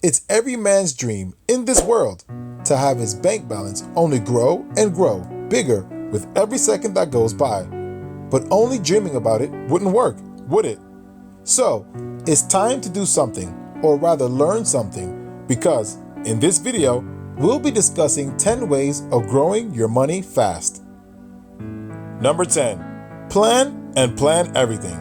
It's every man's dream in this world to have his bank balance only grow and grow bigger with every second that goes by. But only dreaming about it wouldn't work, would it? So, it's time to do something, or rather learn something, because in this video, we'll be discussing 10 ways of growing your money fast. Number 10, plan and plan everything.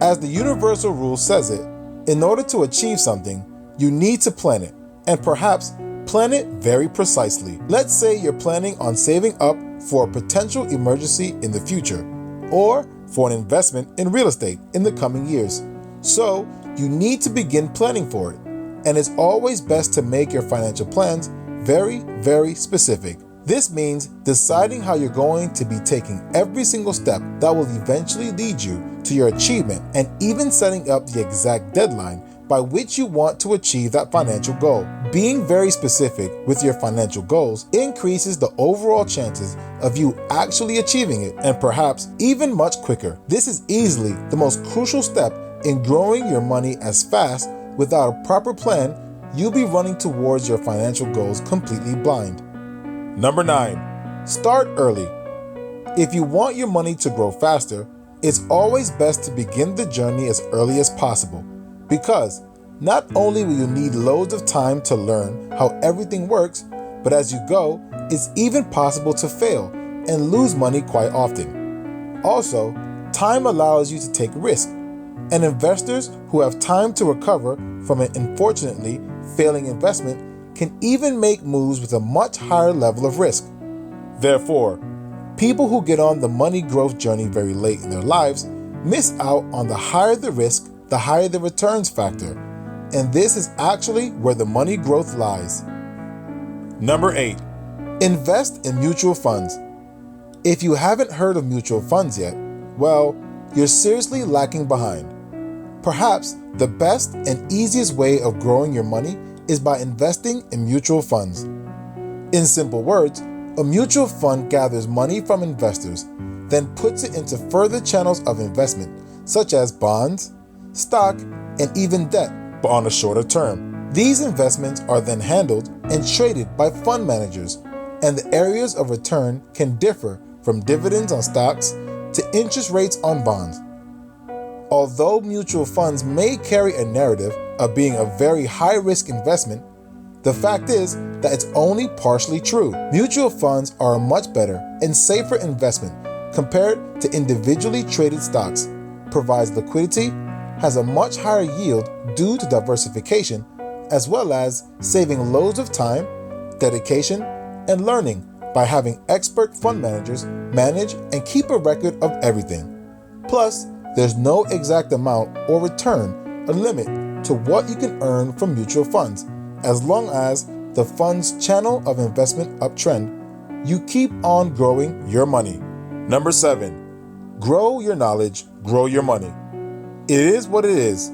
As the universal rule says it, in order to achieve something, you need to plan it, and perhaps plan it very precisely. Let's say you're planning on saving up for a potential emergency in the future, or for an investment in real estate in the coming years. So, you need to begin planning for it, and it's always best to make your financial plans very, very specific. This means deciding how you're going to be taking every single step that will eventually lead you to your achievement, and even setting up the exact deadline by which you want to achieve that financial goal. Being very specific with your financial goals increases the overall chances of you actually achieving it, and perhaps even much quicker. This is easily the most crucial step in growing your money, as fast without a proper plan, you'll be running towards your financial goals completely blind. Number 9, start early. If you want your money to grow faster, it's always best to begin the journey as early as possible, because not only will you need loads of time to learn how everything works, but as you go, it's even possible to fail and lose money quite often. Also, time allows you to take risks, and investors who have time to recover from an unfortunately failing investment can even make moves with a much higher level of risk. Therefore, people who get on the money growth journey very late in their lives miss out on the higher the risk, the higher the returns factor, and this is actually where the money growth lies. Number 8, invest in mutual funds. If you haven't heard of mutual funds yet, well, you're seriously lacking behind. Perhaps the best and easiest way of growing your money is by investing in mutual funds. In simple words, a mutual fund gathers money from investors, then puts it into further channels of investment, such as bonds, stock, and even debt, but on a shorter term. These investments are then handled and traded by fund managers, and the areas of return can differ from dividends on stocks to interest rates on bonds. Although mutual funds may carry a narrative of being a very high-risk investment, the fact is that it's only partially true. Mutual funds are a much better and safer investment compared to individually traded stocks, provides liquidity, has a much higher yield due to diversification, as well as saving loads of time, dedication, and learning by having expert fund managers manage and keep a record of everything. Plus, there's no exact amount or return, a limit to what you can earn from mutual funds, as long as the fund's channel of investment uptrend, you keep on growing your money. Number 7, grow your knowledge, grow your money. It is what it is.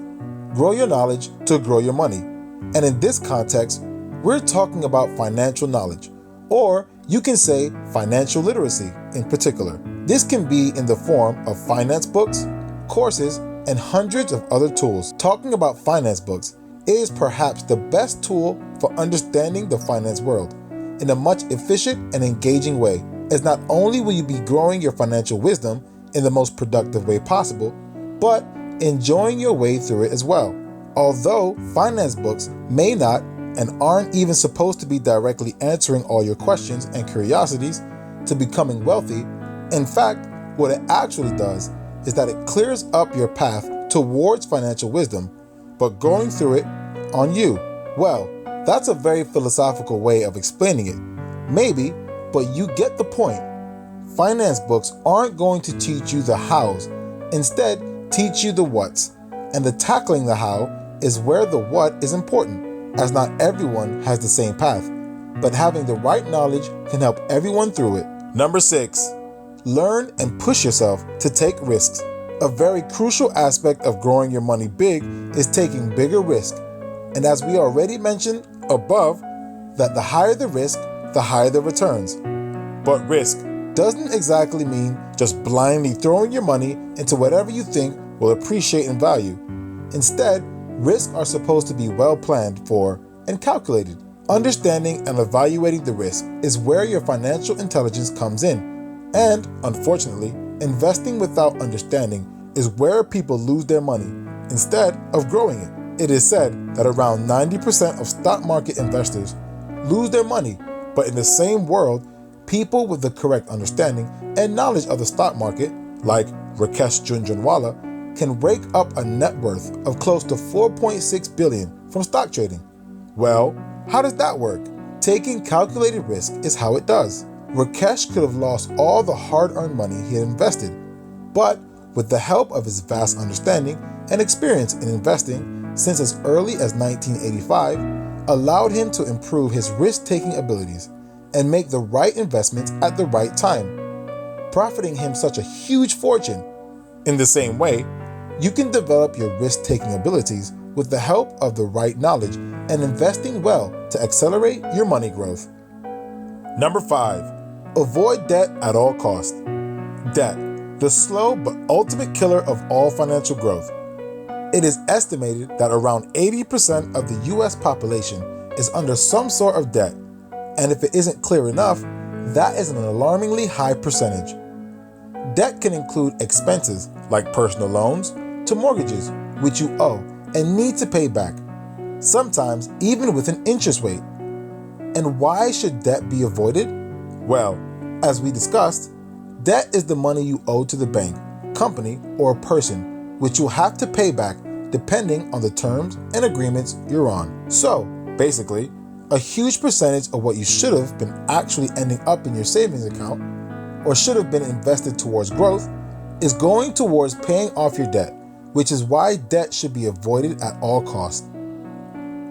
Grow your knowledge to grow your money. And in this context, we're talking about financial knowledge, or you can say financial literacy in particular. This can be in the form of finance books, courses, and hundreds of other tools. Talking about finance books is perhaps the best tool for understanding the finance world in a much efficient and engaging way, as not only will you be growing your financial wisdom in the most productive way possible, but enjoying your way through it as well. Although finance books may not and aren't even supposed to be directly answering all your questions and curiosities to becoming wealthy, in fact, what it actually does is that it clears up your path towards financial wisdom, but going through it on you. Well, that's a very philosophical way of explaining it. Maybe, but you get the point. Finance books aren't going to teach you the hows, instead teach you the whats. And the tackling the how is where the what is important, as not everyone has the same path, but having the right knowledge can help everyone through it. Number 6, learn and push yourself to take risks. A very crucial aspect of growing your money big is taking bigger risk. And as we already mentioned above, that the higher the risk, the higher the returns. But risk doesn't exactly mean just blindly throwing your money into whatever you think will appreciate in value. Instead, Risks are supposed to be well planned for and calculated. Understanding and evaluating the risk is where your financial intelligence comes in. And, unfortunately, investing without understanding is where people lose their money instead of growing it. It is said that around 90% of stock market investors lose their money, but in the same world, people with the correct understanding and knowledge of the stock market, like Rakesh Jhunjhunwala, can rake up a net worth of close to $4.6 billion from stock trading. Well, how does that work? Taking calculated risk is how it does. Rakesh could have lost all the hard-earned money he had invested, but with the help of his vast understanding and experience in investing since as early as 1985, allowed him to improve his risk-taking abilities and make the right investments at the right time, profiting him such a huge fortune. In the same way, you can develop your risk-taking abilities with the help of the right knowledge and investing well to accelerate your money growth. Number 5, avoid debt at all costs. Debt, the slow but ultimate killer of all financial growth. It is estimated that around 80% of the US population is under some sort of debt, and if it isn't clear enough, that is an alarmingly high percentage. Debt can include expenses like personal loans to mortgages, which you owe and need to pay back, sometimes even with an interest rate. And why should debt be avoided? Well, as we discussed, debt is the money you owe to the bank, company, or a person, which you'll have to pay back depending on the terms and agreements you're on. So, basically, a huge percentage of what you should have been actually ending up in your savings account, or should have been invested towards growth, is going towards paying off your debt, which is why debt should be avoided at all costs.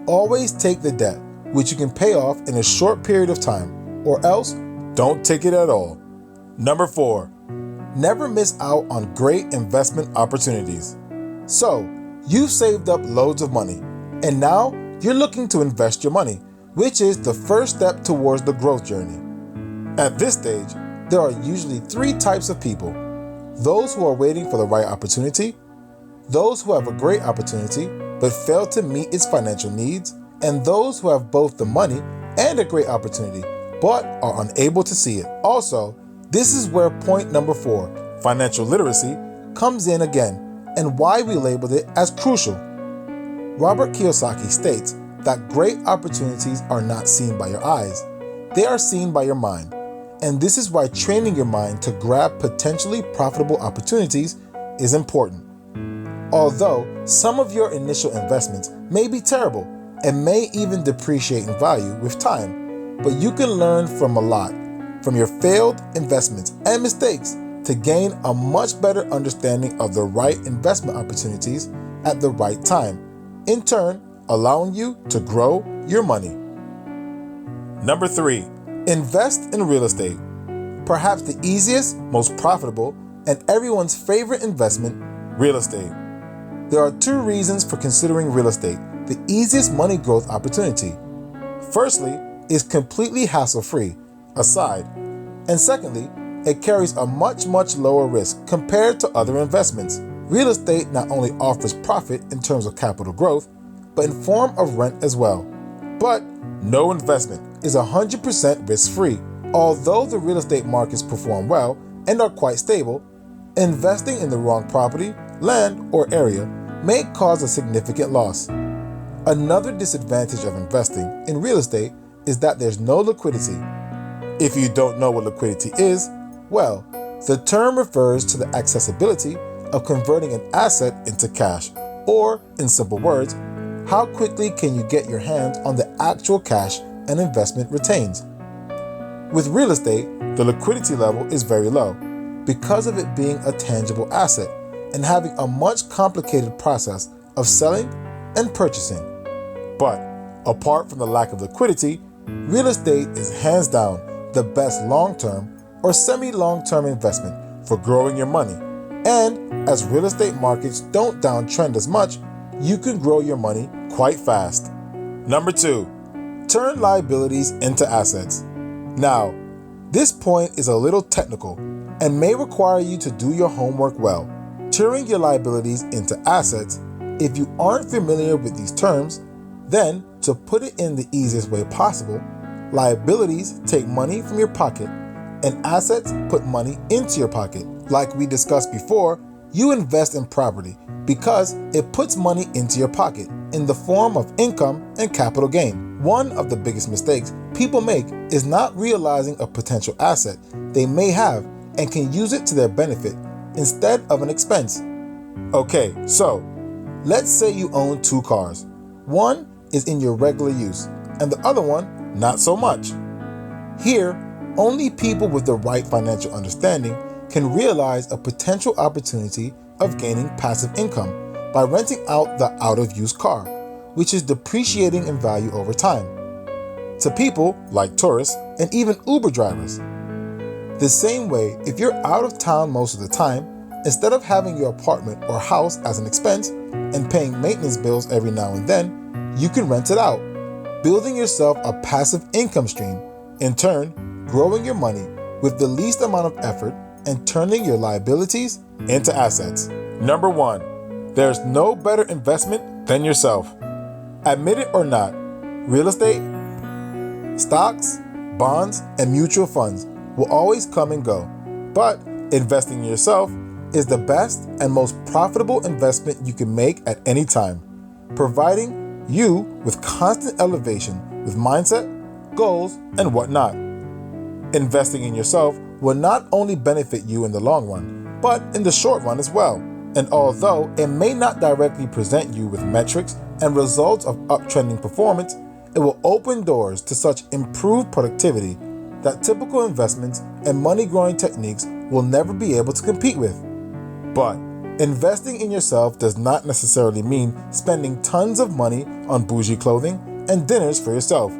Always take the debt, which you can pay off in a short period of time, or else don't take it at all. Number 4, never miss out on great investment opportunities. So, you've saved up loads of money, and now you're looking to invest your money, which is the first step towards the growth journey. At this stage, there are usually 3 types of people: those who are waiting for the right opportunity, those who have a great opportunity but fail to meet its financial needs, and those who have both the money and a great opportunity but are unable to see it. Also, this is where point number 4, financial literacy, comes in again, and why we labeled it as crucial. Robert Kiyosaki states that great opportunities are not seen by your eyes, they are seen by your mind. And this is why training your mind to grab potentially profitable opportunities is important. Although some of your initial investments may be terrible and may even depreciate in value with time, but you can learn from a lot from your failed investments and mistakes to gain a much better understanding of the right investment opportunities at the right time, in turn allowing you to grow your money. Number 3, invest in real estate. Perhaps the easiest, most profitable, and everyone's favorite investment, real estate. There are 2 reasons for considering real estate the easiest money growth opportunity. Firstly, it's completely hassle-free, aside. And secondly, it carries a much lower risk compared to other investments. Real estate not only offers profit in terms of capital growth, but in form of rent as well. But no investment is 100% risk-free. Although the real estate markets perform well and are quite stable, investing in the wrong property, land, or area may cause a significant loss. Another disadvantage of investing in real estate is that there's no liquidity. If you don't know what liquidity is, well, the term refers to the accessibility of converting an asset into cash, or, in simple words, how quickly can you get your hands on the actual cash an investment retains. With real estate, the liquidity level is very low because of it being a tangible asset and having a much complicated process of selling and purchasing. But apart from the lack of liquidity, real estate is hands down the best long-term or semi-long-term investment for growing your money. And as real estate markets don't downtrend as much, you can grow your money quite fast. Number 2, turn liabilities into assets. Now, this point is a little technical and may require you to do your homework well. Turning your liabilities into assets If you aren't familiar with these terms, then to put it in the easiest way possible, liabilities take money from your pocket and assets put money into your pocket. Like we discussed before, you invest in property because it puts money into your pocket in the form of income and capital gain. One of the biggest mistakes people make is not realizing a potential asset they may have and can use it to their benefit instead of an expense. Okay, so let's say you own 2 cars. One is in your regular use and the other one not so much. Here, only people with the right financial understanding can realize a potential opportunity of gaining passive income by renting out the out-of-use car, which is depreciating in value over time, to people like tourists and even Uber drivers. The same way, if you're out of town most of the time, instead of having your apartment or house as an expense and paying maintenance bills every now and then, you can rent it out, building yourself a passive income stream, in turn, growing your money with the least amount of effort and turning your liabilities into assets. Number 1, there's no better investment than yourself. Admit it or not, real estate, stocks, bonds, and mutual funds will always come and go, but investing in yourself is the best and most profitable investment you can make at any time, providing you with constant elevation with mindset, goals, and whatnot. Investing in yourself will not only benefit you in the long run, but in the short run as well. And although it may not directly present you with metrics and results of uptrending performance, it will open doors to such improved productivity that typical investments and money-growing techniques will never be able to compete with. But investing in yourself does not necessarily mean spending tons of money on bougie clothing and dinners for yourself,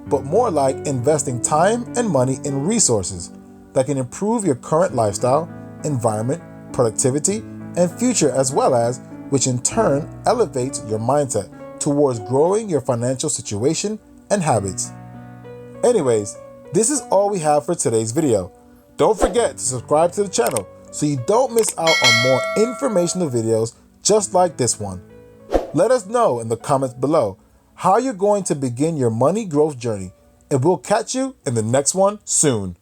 but more like investing time and money in resources that can improve your current lifestyle, environment, productivity, and future, as well as, which in turn elevates your mindset towards growing your financial situation and habits. Anyways, this is all we have for today's video. Don't forget to subscribe to the channel so you don't miss out on more informational videos just like this one. Let us know in the comments below how you're going to begin your money growth journey, and we'll catch you in the next one soon.